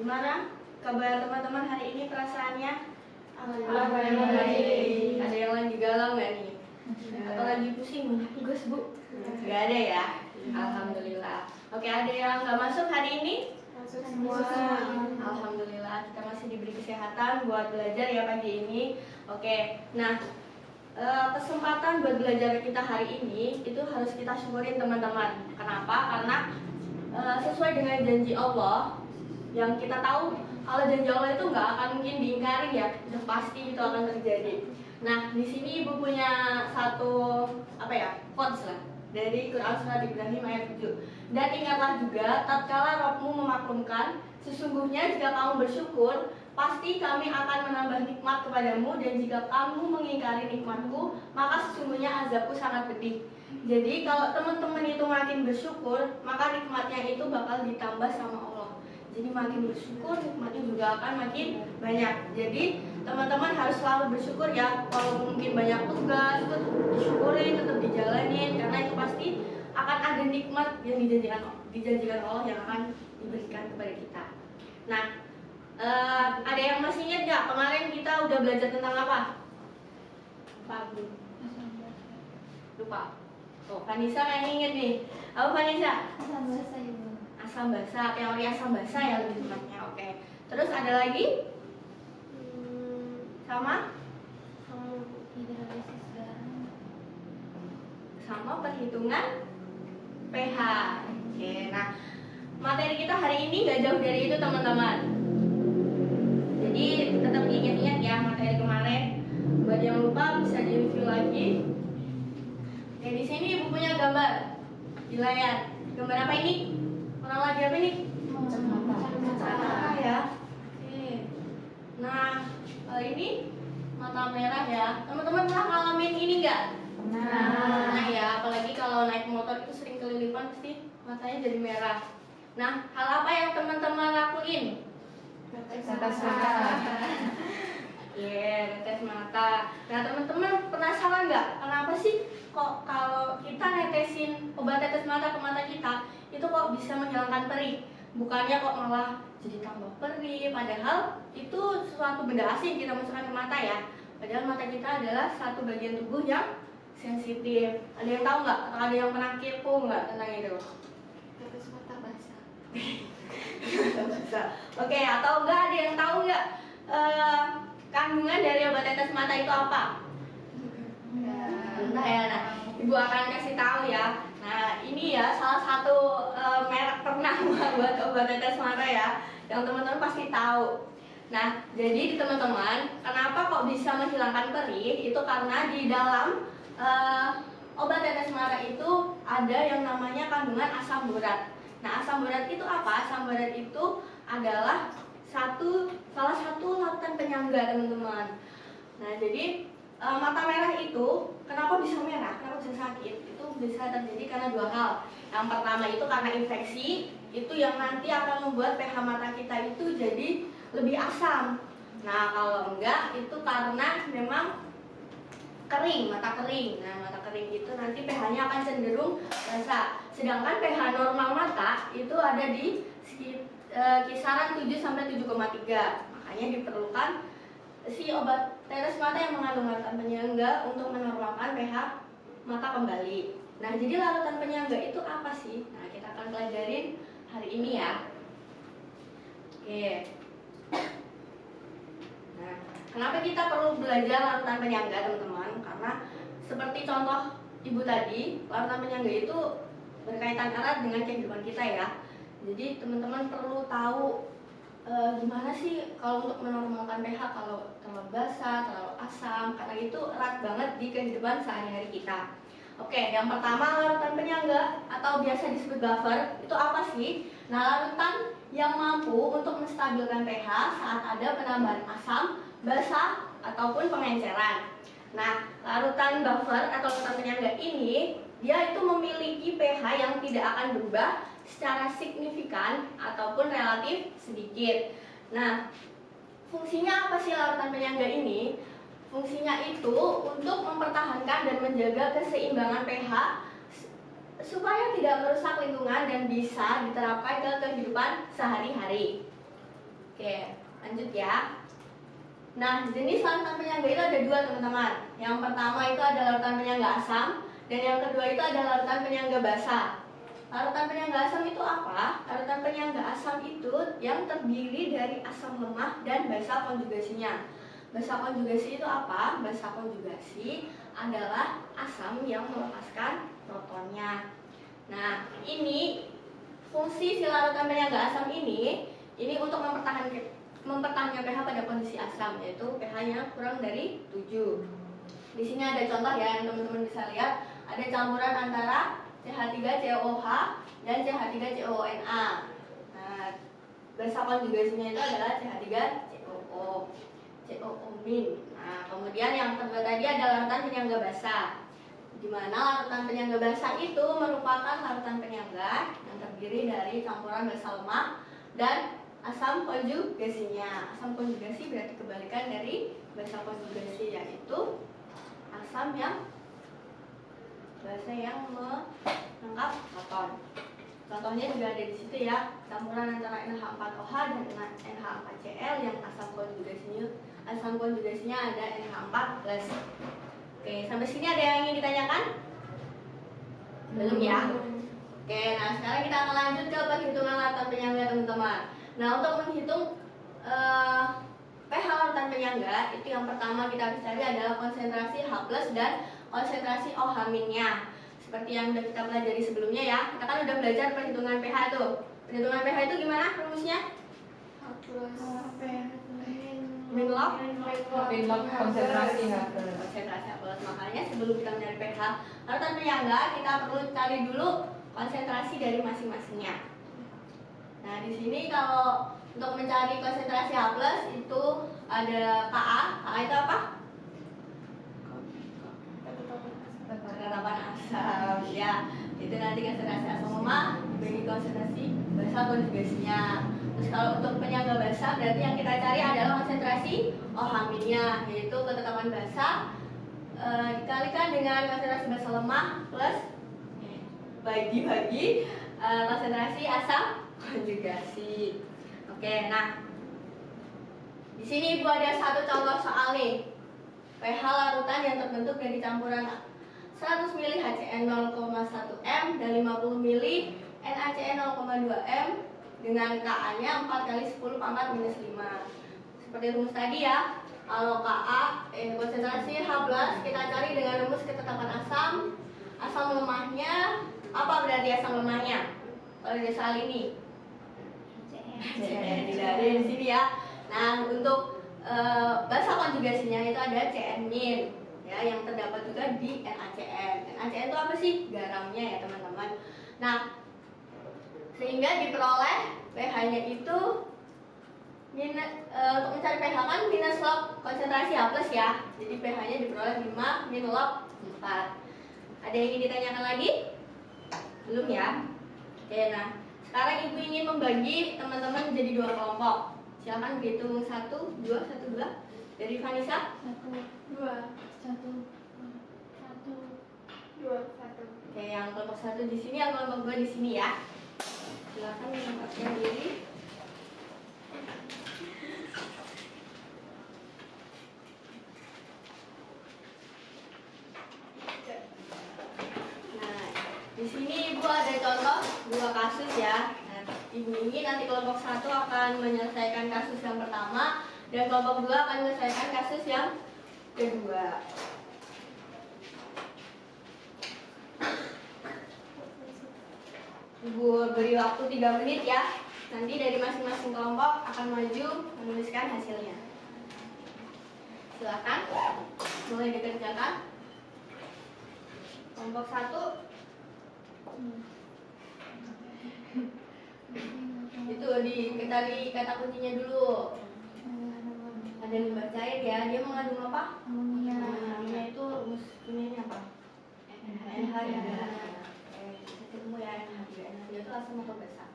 Gimana kabar teman-teman hari ini perasaannya? Alhamdulillah baik. Ada yang lagi galau nggak nih? Atau lagi pusing? Gus bu? Nggak ada ya? Alhamdulillah. Oke, ada yang nggak masuk hari ini? Masuk semua. Alhamdulillah kita masih diberi kesehatan buat belajar ya pagi ini. Oke, nah kesempatan buat belajar kita hari ini itu harus kita syukurin teman-teman. Kenapa? Karena sesuai dengan janji Allah yang kita tahu, kalau janji Allah itu nggak akan mungkin diingkari ya, udah pasti itu akan terjadi. Nah, di sini ibu punya satu quotes lah dari Quran surat Ibrahim ayat 7. Dan ingatlah juga, tatkala Rabbmu memaklumkan, sesungguhnya jika kamu bersyukur, pasti kami akan menambah nikmat kepadamu, dan jika kamu mengingkari nikmatku, maka sesungguhnya azabku sangat pedih. Jadi kalau teman-teman itu makin bersyukur, maka nikmatnya itu bakal ditambah sama Allah. Jadi makin bersyukur, nikmatnya juga akan makin banyak. Jadi teman-teman harus selalu bersyukur ya. Kalau mungkin banyak tugas, itu disyukurin, tetap dijalanin, karena itu pasti akan ada nikmat yang dijanjikan Allah yang akan diberikan kepada kita. Nah, ada yang masih ingat nggak kemarin kita udah belajar tentang apa? Lupa. Oh, Vanessa kayaknya inget nih. Apa Vanessa? Asam bahasa ibu. Asam basa, teori asam basa ya lebih tepatnya. Oke. Terus ada lagi? Sama Hidrolisis garam. sama perhitungan pH. Oke. Nah, materi kita hari ini nggak jauh dari itu teman-teman. Jadi tetap diingat-ingat ya materi kemarin. Buat yang lupa bisa di-review lagi. Oke, di sini ibu punya gambar di layar. Gambar apa ini? Orang lagi apa ini? Mata ya. Oke. Nah, ini mata merah ya. Teman-teman pernah ngalamin ini nggak? Nah ya, apalagi kalau naik motor itu sering kelilipan pasti matanya jadi merah. Nah, hal apa yang teman-teman lakuin? Tetes mata. Netes mata. Nah, teman-teman penasaran nggak? Kenapa sih kok kalau kita netesin obat tetes mata ke mata kita, itu kok bisa menghilangkan perih? Bukannya kok malah jadi tambah perih, padahal itu suatu benda asing kita masukkan ke mata ya. Padahal mata kita adalah satu bagian tubuh yang sensitif. Ada yang tahu nggak? Atau ada yang pernah kepo nggak tentang itu? Tetes mata basah. Oke, atau enggak ada yang tahu nggak kandungan dari obat tetes mata itu apa? Nah ya, ibu akan kasih tahu ya. Nah, ini ya salah satu merek ternama buat obat tetes mata ya, yang teman-teman pasti tahu. Nah, jadi teman-teman, kenapa kok bisa menghilangkan perih? Itu karena di dalam obat tetes mata itu ada yang namanya kandungan asam borat. Nah, asam borat itu apa? Asam borat itu adalah salah satu larutan penyangga teman-teman. Nah, jadi mata merah itu kenapa bisa merah? Kenapa bisa sakit? Itu bisa terjadi karena dua hal. Yang pertama itu karena infeksi, itu yang nanti akan membuat pH mata kita itu jadi lebih asam. Nah, kalau enggak itu karena memang kering, mata kering. Nah, mata kering itu nanti pH-nya akan cenderung basah. Sedangkan pH normal mata itu ada di kisaran 7 sampai 7,3. Makanya diperlukan si obat tetes mata yang mengandung larutan penyangga untuk menormalkan pH mata kembali. Nah, jadi larutan penyangga itu apa sih? Nah, kita akan pelajarin hari ini ya. Oke. Nah, kenapa kita perlu belajar larutan penyangga, teman-teman? Karena seperti contoh ibu tadi, larutan penyangga itu berkaitan erat dengan kehidupan kita ya. Jadi teman-teman perlu tahu gimana sih kalau untuk menormalkan pH, kalau terlalu basah, terlalu asam, karena itu erat banget di kehidupan sehari-hari kita. Oke, yang pertama larutan penyangga atau biasa disebut buffer, itu apa sih? Nah, larutan yang mampu untuk menstabilkan pH saat ada penambahan asam, basah, ataupun pengenceran. Nah, larutan buffer atau larutan penyangga ini, dia itu memiliki pH yang tidak akan berubah secara signifikan ataupun relatif sedikit. Nah, fungsinya apa sih larutan penyangga ini? Fungsinya itu untuk mempertahankan dan menjaga keseimbangan pH supaya tidak merusak lingkungan dan bisa diterapkan ke kehidupan sehari-hari. Oke, lanjut ya. Nah, jenis larutan penyangga itu ada dua teman-teman. Yang pertama itu ada larutan penyangga asam, dan yang kedua itu ada larutan penyangga basa. Larutan penyangga asam itu apa? Larutan penyangga asam itu yang terdiri dari asam lemah dan basa konjugasinya. Basa konjugasi itu apa? Basa konjugasi adalah asam yang melepaskan protonnya. Nah, ini fungsi si larutan penyangga asam ini untuk mempertahankan pH pada kondisi asam, yaitu pH-nya kurang dari 7. Di sini ada contoh ya yang teman-teman bisa lihat, ada campuran antara CH3COOH dan CH3COONA. Nah, basa konjugasinya itu adalah CH3COO, COO-. Nah, kemudian yang kedua tadi ada larutan penyangga basa, di mana larutan penyangga basa itu merupakan larutan penyangga yang terdiri dari campuran basa lemah dan asam konjugasinya. Asam konjugasi berarti kebalikan dari basa konjugasi, yaitu asam yang basa yang menangkap proton. Contohnya juga ada di situ ya, campuran antara NH4OH dan NH4Cl yang asam konjugasinya ada NH4+. Oke, sampai sini ada yang ingin ditanyakan? Belum ya? Oke, nah sekarang kita akan lanjut ke perhitungan larutan penyangga teman-teman. Nah, untuk menghitung pH larutan penyangga, itu yang pertama kita harus cari adalah konsentrasi H+ dan konsentrasi OH-nya. Seperti yang sudah kita pelajari sebelumnya ya, kita kan udah belajar perhitungan pH tuh. Perhitungan pH itu gimana rumusnya? Min log konsentrasi H+. Konsentrasi H+. Makanya sebelum kita mencari pH larutan penyangga, kita perlu cari dulu konsentrasi dari masing-masingnya. Nah, di sini kalau untuk mencari konsentrasi H+ itu ada Ka. Ka itu apa? Ketetapan asam. Ya, itu nanti konsentrasi asam lemah dibagi konsentrasi basa konjugasinya. Terus kalau untuk penyangga basa berarti yang kita cari adalah konsentrasi OH-nya, yaitu ketetapan basa dikalikan dengan konsentrasi basa lemah plus bagi konsentrasi asam konjugasi. Oke, nah di sini Ibu ada satu contoh soal nih. pH larutan yang terbentuk dari campuran 100 ml HCN 0,1 m dan 50 ml NaCN 0,2 m dengan Ka-nya 4 kali 10 pangkat minus 5. Seperti rumus tadi ya. Kalau Ka konsentrasi H+ kita cari dengan rumus ketetapan asam. Asam lemahnya apa berarti asam lemahnya? Kalau di soal ini CN tidak ada di sini ya. Nah, untuk basa konjugasinya itu ada CN- ya, yang terdapat juga di NaCN. NaCN itu apa sih? Garamnya ya teman-teman. Nah, sehingga diperoleh pH-nya itu untuk mencari pH kan minus log konsentrasi H+ ya. Jadi pH-nya diperoleh 5 min log 4. Ada yang ingin ditanyakan lagi? Belum ya? Oke, nah sekarang Ibu ingin membagi teman-teman menjadi 2 kelompok. Silakan berhitung 1, 2, 1, 2. Dari Vanessa? 1, 2, 1, 1, 2, 1. Oke, yang kelompok 1 di sini, yang kelompok 2 di sini ya. Silakan menempatkan diri. Nah, di sini Ibu ada contoh 2 kasus ya. Nah, Ibu ini nanti kelompok 1 akan menyelesaikan kasus yang pertama dan kelompok 2 akan menyelesaikan kasus yang kedua. Ibu beri waktu 3 menit ya. Nanti dari masing-masing kelompok akan maju menuliskan hasilnya. Silakan mulai dikerjakan. Kelompok 1 itu dicari kata kuncinya dulu. Ada limbah cair ya. Dia mengandung apa? Amonia. Amonia itu rumus kimianya apa? NH ya. Ketemu ya NH3. NH3 itu asam atau basa?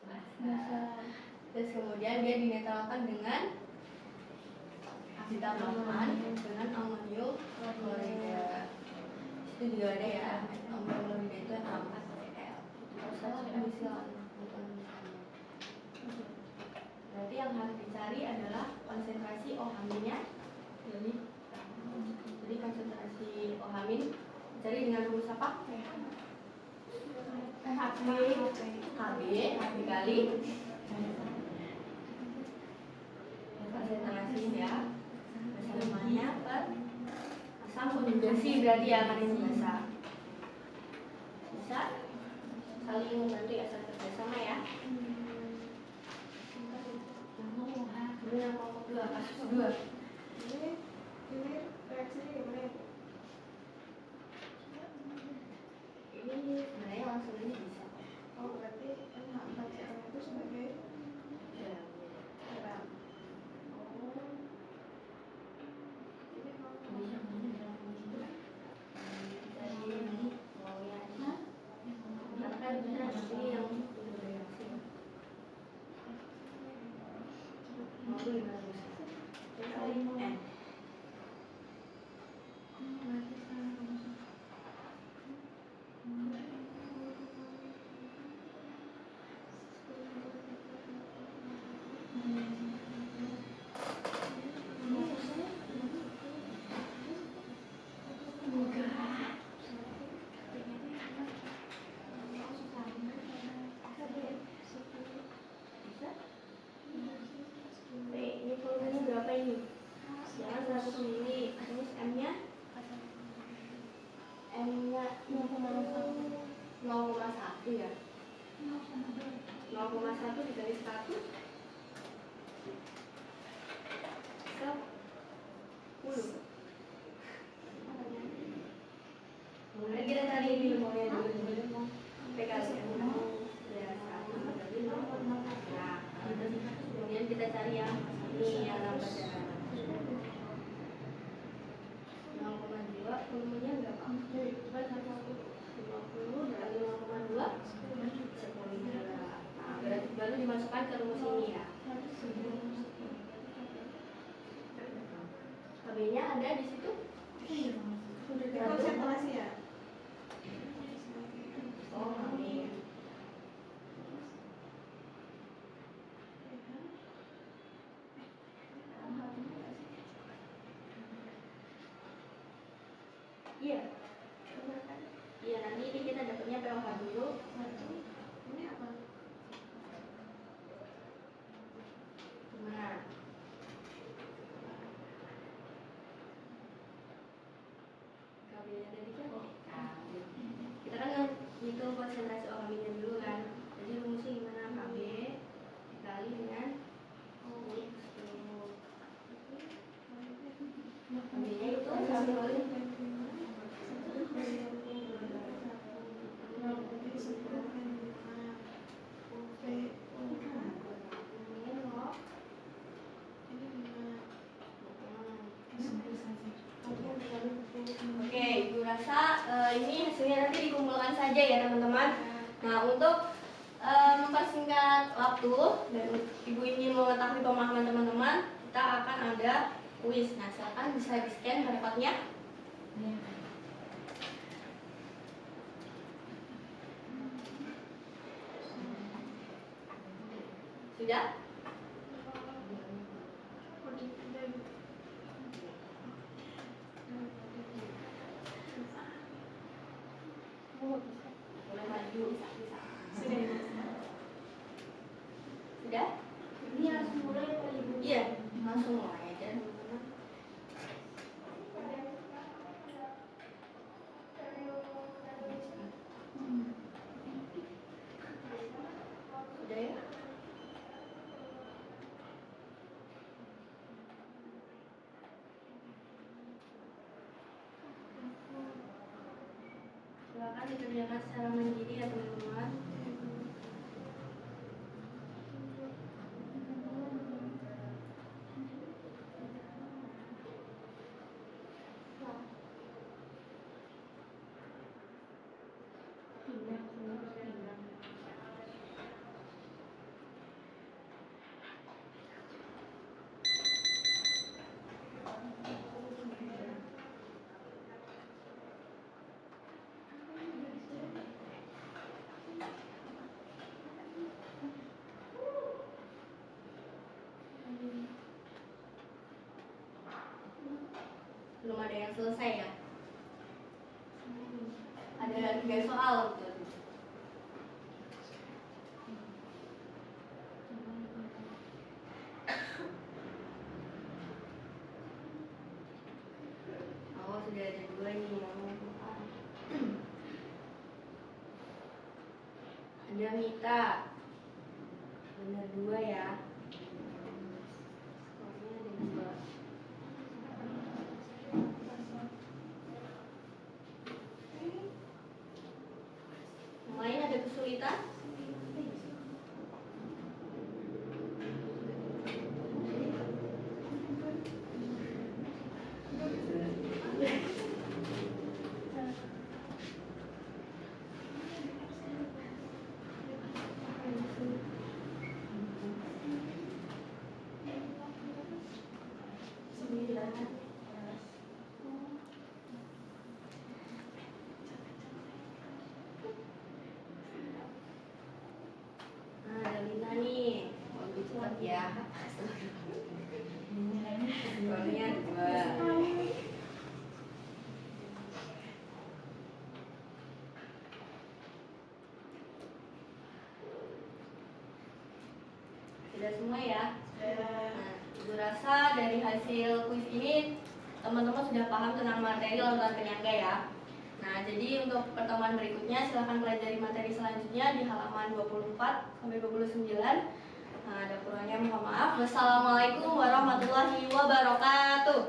Basa. Terus kemudian dia dinetralkan dengan ditambahkan dengan amonium klorida. Itu juga ada ya. Amonium klorida itu NH4Cl. Terus satu misil. yang harus dicari adalah konsentrasi OH-nya. Jadi konsentrasi OH dicari dengan rumus apa? HB dikali konsentrasi ya, bersamaannya per asam konjugasi berarti ya kan ini bahasa. Bisa saling membantu ya, saling kerjasama ya. Kemudian kelompok 2, kasus 2. Ini reaksinya gimana ya, Bu? Ini sebenarnya langsung ini bisa. Oh, berarti NH4Cl itu sebagai Ya. garam. Oh. Ini mau Jadi ini maunya kan ini yang udah bereaksi. Mau gimana bisa? Kali N. Ini volumenya berapa ini? Jangan 100 mili. Terus M-nya? M-nya 0,1 ya? 0,1 dikali 100 10. Kemudian kita cari ini ilmunya dulu. PKS ya, 1 dikali 0,1. Nah, kemudian kita cari yang ini yang nambah darah. 0,2 volumenya berapa? 50 dari 0,2 10 darah. Nah, berarti baru dimasukkan ke rumus ini ya. KB-nya ada di situ? konsentrasi ya. Oh, amin. Iya. Iya, nanti ini kita dapatnya pH dulu. Ini apa? Gimana? KB-nya tadi kan? Kita kan ngitung konsentrasi OH-nya dulu kan. Jadi rumusnya gimana? KB dikali dengan KB-nya itu 1 kali Oke, Ibu rasa ini hasilnya nanti dikumpulkan saja ya teman-teman. Nah, untuk mempersingkat waktu dan Ibu ingin mengetahui pemahaman teman-teman, kita akan ada kuis. Nah, silakan bisa di-scan barcode-nya. Sudah? Boleh maju. Sudah? Ini langsung mulai apa Ibu? Iya, langsung mulai aja teman-teman. Sudah ya? Silakan dikerjakan secara mandiri ya teman-teman. sampai selesai ya. Ada 3 soal betul. Oh, sudah ada 2 nih. Ada Mita. Benar 2 ya. Skornya ada 2. Yang lain ada kesulitan? Nah, ada Lina nih. Oh, lebih cepat ya. Skornya 2. Sudah semua ya? Nah, Ibu rasa dari hasil kuis ini teman-teman sudah paham tentang materi lautan penyangga ya. Nah, jadi untuk pertemuan berikutnya silahkan pelajari materi selanjutnya di halaman 24 sampai 29. Nah, ada kurangnya mohon maaf. Wassalamualaikum warahmatullahi wabarakatuh.